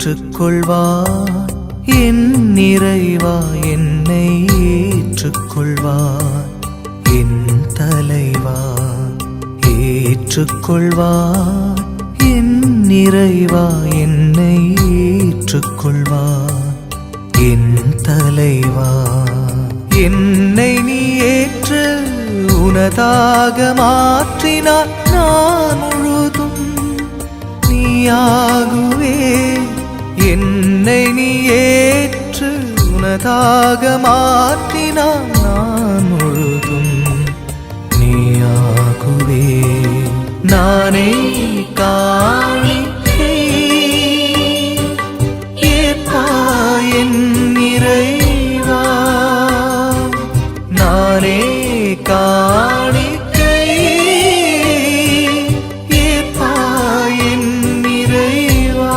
ஏற்றுக்கொள்வார். என் நிறைவா என்னை ஏற்றுக்கொள்வார். என் தலைவா ஏற்றுக்கொள்வார். என் நிறைவா என்னை ஏற்றுக்கொள்வார். என் தலைவா என்னை நீ ஏற்று உனதாக மாற்றினார். நான் முழுதும் நீயாகுவே. என்னை நீ ஏற்று உனதாக மாற்றினார். நான் முழுதும் நீயாகுவே. நானே காணிக்கை ஏற்பாய் என் நிறைவா. நானே காணிக்கை ஏற்பாய் என் நிறைவா.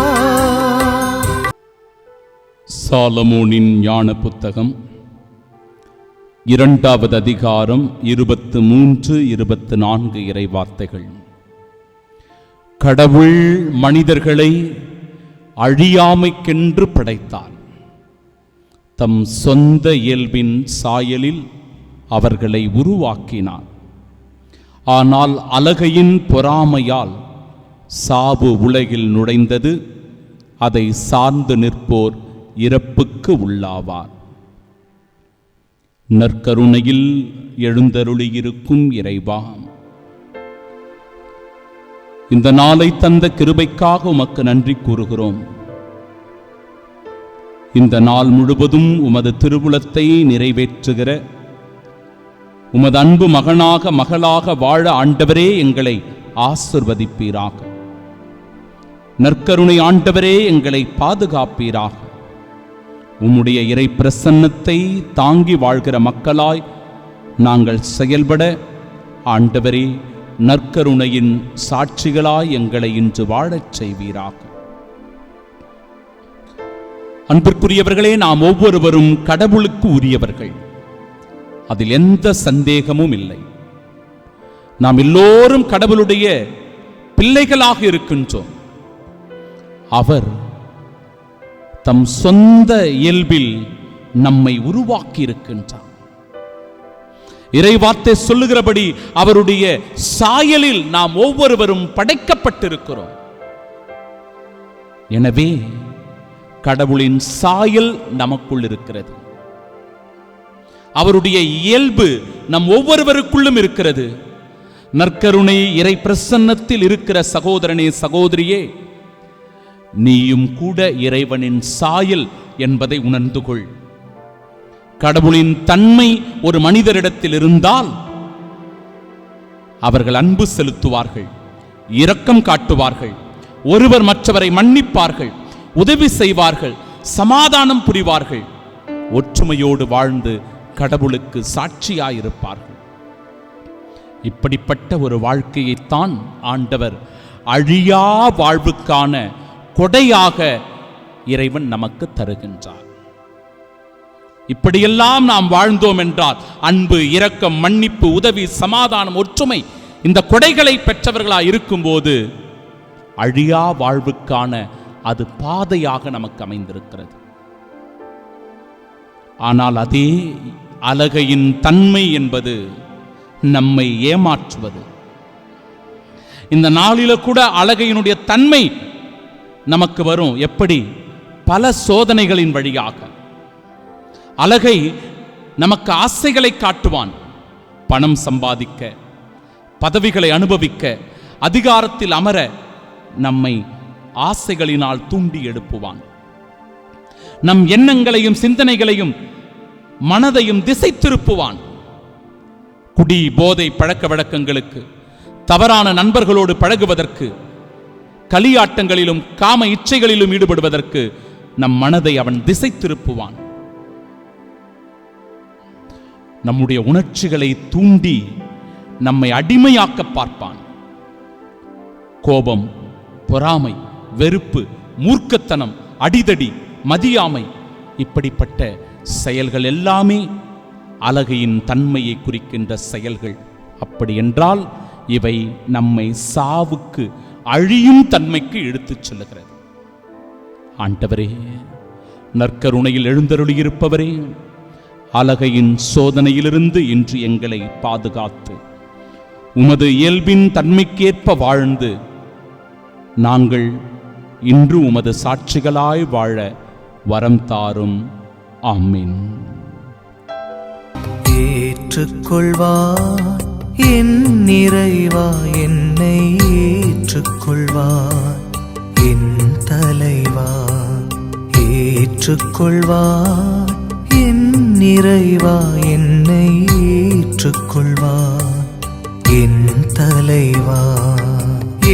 சாலமோனின் ஞான புத்தகம் 2வது அதிகாரம் 23-24 இறைவார்த்தைகள். கடவுள் மனிதர்களை அழியாமைக்கென்று படைத்தார். தம் சொந்த இயல்பின் சாயலில் அவர்களை உருவாக்கினார். ஆனால் அலகையின் பொறாமையால் சாவு உலகில் நுழைந்தது. அதை சார்ந்து நிற்போர் இறப்புக்கு உள்ளாவார். நற்கருணையில் எழுந்தருளியிருக்கும் இறைவா, இந்த நாளை தந்த கிருபைக்காக உமக்கு நன்றி கூறுகிறோம். இந்த நாள் முழுவதும் உமது திருவுளத்தை நிறைவேற்றுகிற உமது அன்பு மகனாக மகளாக வாழ ஆண்டவரே எங்களை ஆசிர்வதிப்பீராக. நற்கருணை ஆண்டவரே எங்களை பாதுகாப்பீராக. உம்முடைய இறை பிரசன்னத்தை தாங்கி வாழ்கிற மக்களாய் நாங்கள் செயல்பட ஆண்டவரே நற்கருணையின் சாட்சிகளாய் எங்களை இன்று வாழச் செய்வீராக. அன்பிற்குரியவர்களே, நாம் ஒவ்வொருவரும் கடவுளுக்கு உரியவர்கள். அதில் எந்த சந்தேகமும் இல்லை. நாம் எல்லோரும் கடவுளுடைய பிள்ளைகளாக இருக்கின்றோம். அவர் தம் சொந்த இயல்பில் நம்மை உருவாக்கி இருக்கின்றார். இறைவார்த்தை சொல்லுகிறபடி அவருடைய சாயலில் நாம் ஒவ்வொருவரும் படைக்கப்பட்டிருக்கிறோம். எனவே கடவுளின் சாயல் நமக்குள் இருக்கிறது. அவருடைய இயல்பு நம் ஒவ்வொருவருக்குள்ளும் இருக்கிறது. நற்கருணை இறை பிரசன்னத்தில் இருக்கிற சகோதரனே, சகோதரியே, நீயும் கூட இறைவனின் சாயல் என்பதை உணர்ந்து கொள். கடவுளின் தன்மை ஒரு மனிதரிடத்தில் இருந்தால் அவர்கள் அன்பு செலுத்துவார்கள், இரக்கம் காட்டுவார்கள், ஒருவர் மற்றவரை மன்னிப்பார்கள், உதவி செய்வார்கள், சமாதானம் புரிவார்கள், ஒற்றுமையோடு வாழ்ந்து கடவுளுக்கு சாட்சியாயிருப்பார்கள். இப்படிப்பட்ட ஒரு வாழ்க்கையைத்தான் ஆண்டவர் அழியா வாழ்வுக்கான கொடையாக இறைவன் நமக்கு தருகின்றார். இப்படியெல்லாம் நாம் வாழ்ந்தோம் என்றால் அன்பு, இரக்கம், மன்னிப்பு, உதவி, சமாதானம், ஒற்றுமை இந்த கொடைகளை பெற்றவர்களாய் இருக்கும்போது அழியா வாழ்வுக்கான அது பாதையாக நமக்கு அமைந்திருக்கிறது. ஆனால் அதே அலகையின் தன்மை என்பது நம்மை ஏமாற்றுவது. இந்த நாளில கூட அலகையினுடைய தன்மை நமக்கு வரும். எப்படி? பல சோதனைகளின் வழியாக. அலகை நமக்கு ஆசைகளை காட்டுவான். பணம் சம்பாதிக்க, பதவிகளை அனுபவிக்க, அதிகாரத்தில் அமர நம்மை ஆசைகளினால் தூண்டி எழுப்புவான். நம் எண்ணங்களையும் சிந்தனைகளையும் மனதையும் திசை திருப்புவான். குடி, போதை பழக்க வழக்கங்களுக்கு, தவறான நண்பர்களோடு பழகுவதற்கு, களியாட்டங்களிலும் காம இச்சைகளிலும் ஈடுபடுவதற்கு நம் மனதை அவன் திசை திருப்புவான். நம்முடைய உணர்ச்சிகளை தூண்டி நம்மை அடிமையாக்க பார்ப்பான். கோபம், பொறாமை, வெறுப்பு, மூர்க்கத்தனம், அடிதடி, மதியாமை, இப்படிப்பட்ட செயல்கள் எல்லாமே அலகையின் தன்மையை குறிக்கின்ற செயல்கள். அப்படி என்றால் இவை நம்மை சாவுக்கு, அழியும் தன்மைக்கு இழுத்துச் செல்லுகிறது. ஆண்டவரே, நற்கருணையில் எழுந்தருளியிருப்பவரே, அலகையின் சோதனையிலிருந்து இன்று எங்களை பாதுகாத்து உமது இயல்பின் தன்மைக்கேற்ப வாழ்ந்து நாங்கள் இன்று உமது சாட்சிகளாய் வாழ வரம் தாரும். ஆமீன். ஏற்றுக்கொள்வார் என் நிறைவா, என்னை ஏற்றுக்கொள்வார் என் தலைவா. ஏற்றுக்கொள்வார் என் நிறைவா, என்னை ஏற்றுக்கொள்வார் என் தலைவா.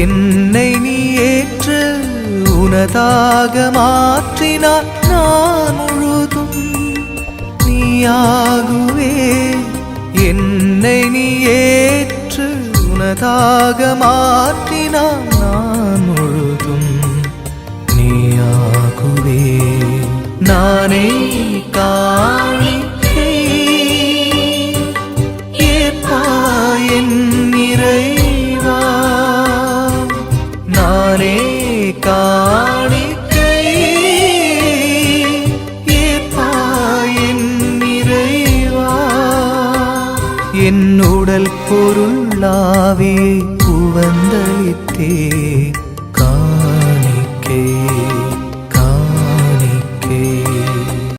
என்னை நீ ஏற்று உனதாக மாற்றினார், நான் முழுதும் நீயாகுவே. என்னை நீ ஏற்று உனதாக மாற்றினார், நான் முழுதும் நீயாகுவே. நானே காணிக்கை ஏற்பாய் என் நிறைவா. நானே காணிக்கை ஏற்பாய் என் நிறைவா. என் உடல் பொருளாவே உவந்தளித்தே காணிக்கை.